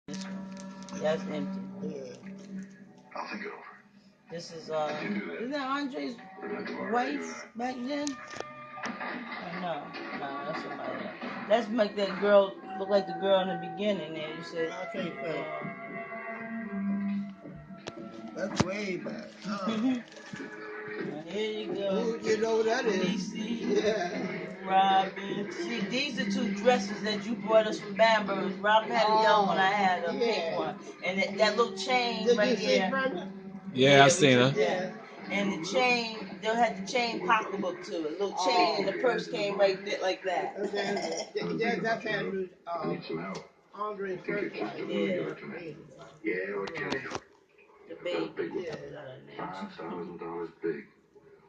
This one. That's empty. Yeah. I'll think it over. This is isn't that Andre's wife back then? No, that's somebody else. Let's make that girl look like the girl in the beginning there. You said I can't say. That's way back. Here you go. Ooh, you know what that is? DC. Yeah. Robin. See, these are two dresses that you brought us from Bamber's. Robin had a yellow one, I had a pink one. And that little chain Did right you here. see Brenda? Yeah, I seen her. Yeah. And the chain, they had the chain pocketbook too. A little chain and the purse came right there like that. That's Andrew's, Need some help. Andre's first wife. Yeah. Yeah, what can I help? The baby. Yeah. $5,000 big.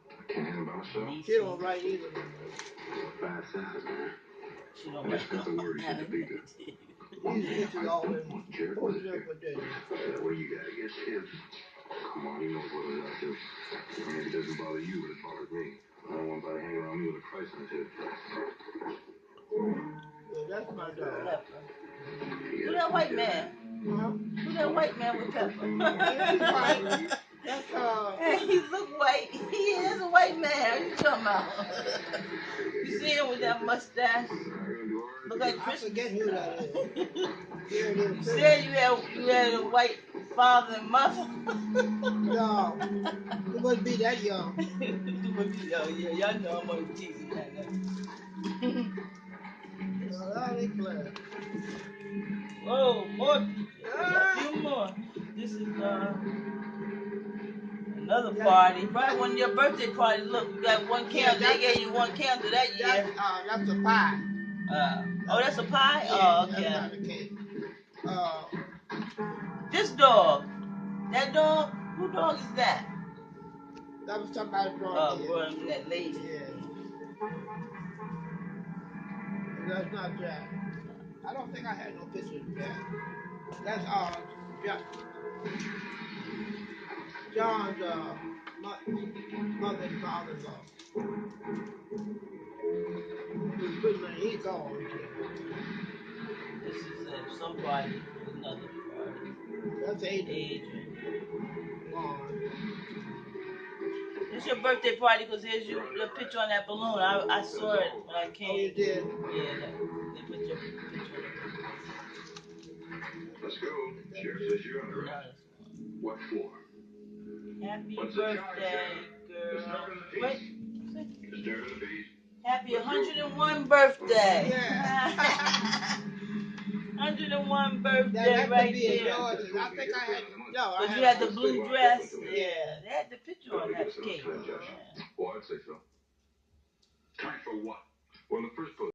I can't handle by myself. She don't write either. 5,000, man. She don't I just got the word she defeated. These pictures always Jared, posted up for days. what do you got against him? Come on, he knows what it is I do. Maybe it doesn't bother you, but it bothers me. I don't want anybody hanging around me with a price on his head. Yeah, that's my dog. Who that white man? Who that white man with Pepper? That's He look white. He is a white man. What you talking about? You see him with that mustache? Look like Chris. I forget who that is. You said you had a white father and mother. No, it wouldn't be that young. Oh yeah, y'all know I'm only teasing that. That ain't clear. Oh, more. A few more. This is another party. Right when your birthday party. Look, you got one candle. They gave you one candle that year. That's a pie. Oh, that's a pie? Yeah, Oh, okay. that's not a cake. This dog. That dog? Who dog is that? That was somebody brought in. Brought him that lady. Yeah. That's not Jack. I don't think I had no pictures of Jack. That's John's mother and father-in-law. Who's good man, he gone. This is somebody, another party. That's Adrian. It's your birthday party because here's your picture on that balloon. I saw it when I came. Oh, you did? Yeah, they put your picture on Let's go. Sheriff says you're under arrest. What for? Happy birthday, girl. Wait. Disturbing the peace. Happy 101 birthday. Yeah. 101 birthday right there. I think I had, no, But you had the blue dress. Yeah. They had the picture on that cake. Well, I'd say so. Time for what? Well, in the first place.